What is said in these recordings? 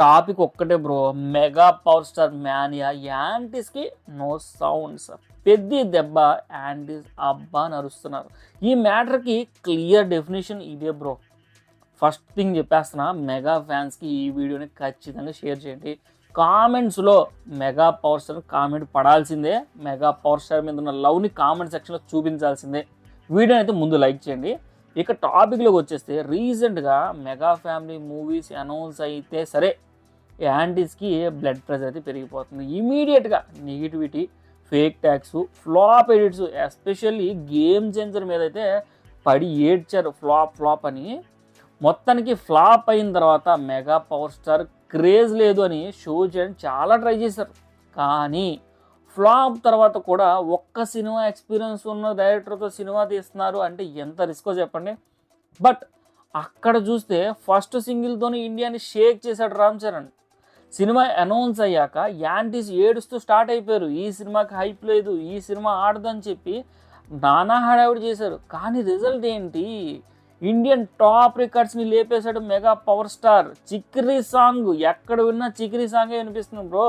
Topic ఒక్కటే bro, mega power star mania, యాంటీస్కి no sounds. పెద్ద దెబ్బ, యాంటీస్ అబ్బా నరుస్తున్నారు. ఈ మ్యాటర్కి క్లియర్ డెఫినేషన్ ఇదే బ్రో. ఫస్ట్ థింగ్ చెప్పేస్తున్నా, మెగా ఫ్యాన్స్కి ఈ వీడియోని ఖచ్చితంగా షేర్ చేయండి. కామెంట్స్లో మెగా పవర్ స్టార్ కామెంట్ పడాల్సిందే. మెగా పవర్ స్టార్ మీద ఉన్న లవ్ని కామెంట్ సెక్షన్లో చూపించాల్సిందే. వీడియోని అయితే ముందు లైక్ చేయండి. ఇక టాపిక్లోకి వచ్చేస్తే, రీసెంట్గా మెగా ఫ్యామిలీ మూవీస్ అనౌన్స్ అయితే సరే యాంటీస్కి బ్లడ్ ప్రెషర్ అయితే పెరిగిపోతుంది. ఇమీడియట్గా negativity, fake tags, flop edits, especially game changer మీద అయితే పడి ఏడ్చారు ఫ్లాప్ అని. మొత్తానికి ఫ్లాప్ అయిన తర్వాత మెగా పవర్ స్టార్ క్రేజ్ లేదు అని షో చేయడానికి చాలా ట్రై చేశారు. కానీ ఫ్లాప్ తర్వాత కూడా ఒక్క సినిమా ఎక్స్పీరియన్స్ ఉన్న డైరెక్టర్తో సినిమా తీస్తున్నారు అంటే ఎంత రిస్కో చెప్పండి. బట్ అక్కడ చూస్తే ఫస్ట్ సింగిల్తోనే ఇండియాని షేక్ చేశాడు రామ్ చరణ్. సినిమా అనౌన్స్ అయ్యాక యాంటీస్ ఏడుస్తూ స్టార్ట్ అయిపోయారు. ఈ సినిమాకి హైప్ లేదు, ఈ సినిమా ఆడదని చెప్పి నానా హడావిడి చేశారు. కానీ రిజల్ట్ ఏంటి? ఇండియన్ టాప్ రికార్డ్స్ని లేపేశాడు mega power star. Chikiri song ఎక్కడ విన్నా చిక్రీ సాంగే వినిపిస్తుంది బ్రో.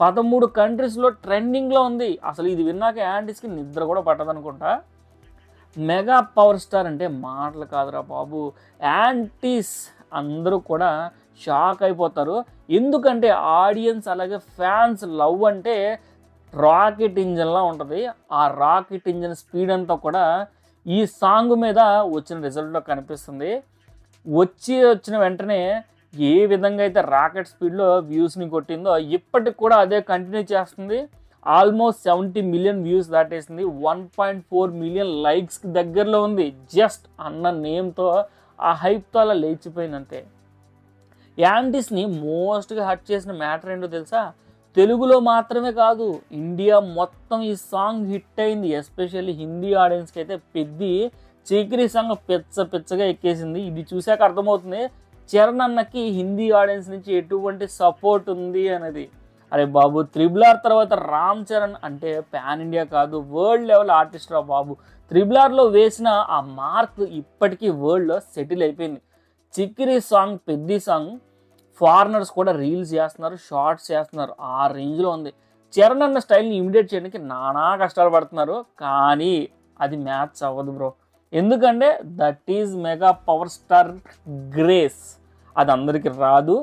13 కంట్రీస్లో ట్రెండింగ్లో ఉంది. అసలు ఇది విన్నాక యాంటీస్కి నిద్ర కూడా పట్టదనుకుంటా. మెగా పవర్ స్టార్ అంటే మాటలు కాదురా బాబు. యాంటీస్ అందరూ కూడా షాక్ అయిపోతారు. ఎందుకంటే ఆడియన్స్ అలాగే ఫ్యాన్స్ లవ్ అంటే రాకెట్ ఇంజన్లా ఉంటుంది. ఆ రాకెట్ ఇంజన్ స్పీడ్ అంతా కూడా ఈ సాంగ్ మీద వచ్చిన రిజల్ట్లో కనిపిస్తుంది. వచ్చిన వెంటనే ఏ విధంగా అయితే రాకెట్ స్పీడ్లో వ్యూస్ని కొట్టిందో ఇప్పటికి కూడా అదే కంటిన్యూ చేస్తుంది. ఆల్మోస్ట్ 70 మిలియన్ వ్యూస్ దాటేసింది. 1.4 మిలియన్ లైక్స్కి దగ్గరలో ఉంది. జస్ట్ అన్న నేమ్తో ఆ హైప్తో అలా లేచిపోయిందంతే. యాంటీస్ని మోస్ట్గా హర్ట్ చేసిన మ్యాటర్ ఏంటో తెలుసా? తెలుగులో మాత్రమే కాదు, ఇండియా మొత్తం ఈ సాంగ్ హిట్ అయింది. ఎస్పెషల్లీ హిందీ ఆడియన్స్కి అయితే పెద్ద చీకిరి సాంగ్ పిచ్చగా ఎక్కేసింది. ఇది చూశాక అర్థమవుతుంది చరణ్ అన్నకి హిందీ ఆడియన్స్ నుంచి ఎటువంటి సపోర్ట్ ఉంది అనేది. అరే బాబు, RRR తర్వాత రామ్ చరణ్ అంటే పాన్ ఇండియా కాదు, వరల్డ్ లెవెల్ ఆర్టిస్ట్ రా బాబు. RRRలో వేసిన ఆ మార్క్ ఇప్పటికీ వరల్డ్లో సెటిల్ అయిపోయింది. చిక్కిరి సాంగ్, పెద్ద సాంగ్ ఫారినర్స్ కూడా రీల్స్ చేస్తున్నారు, షార్ట్స్ చేస్తున్నారు. ఆ రేంజ్లో ఉంది. చరణ్ అన్న స్టైల్ని ఇమిడియేట్ చేయడానికి నానా కష్టాలు పడుతున్నారు. కానీ అది మ్యాచ్ అవ్వదు బ్రో. ఎందుకంటే that is mega power star grace. అది అందరికీ రాదు.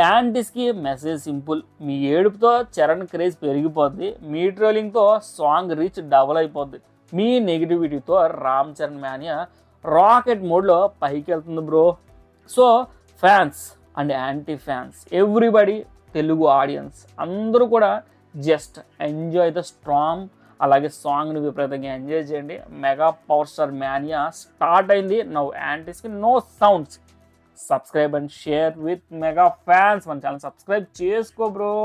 యాంటీస్కి మెసేజ్ సింపుల్. మీ ఏడుపుతో చరణ్ క్రేజ్ పెరిగిపోద్ది, మీ ట్రోలింగ్తో సాంగ్ రీచ్ డబల్ అయిపోద్ది, మీ నెగిటివిటీతో రామ్ చరణ్ మ్యానియా రాకెట్ మోడ్లో పైకి వెళ్తుంది bro. So fans and anti fans, everybody, Telugu audience అందరూ కూడా జస్ట్ ఎంజాయ్ ద స్ట్రాంగ్. అలాగే సాంగ్ని విపరీతంగా ఎంజాయ్ చేయండి. Mega power star mania start అయింది. నౌ యాంటీస్కి no sounds. Subscribe and share with mega fans. మన ఛానల్ సబ్స్క్రైబ్ చేసుకో బ్రో.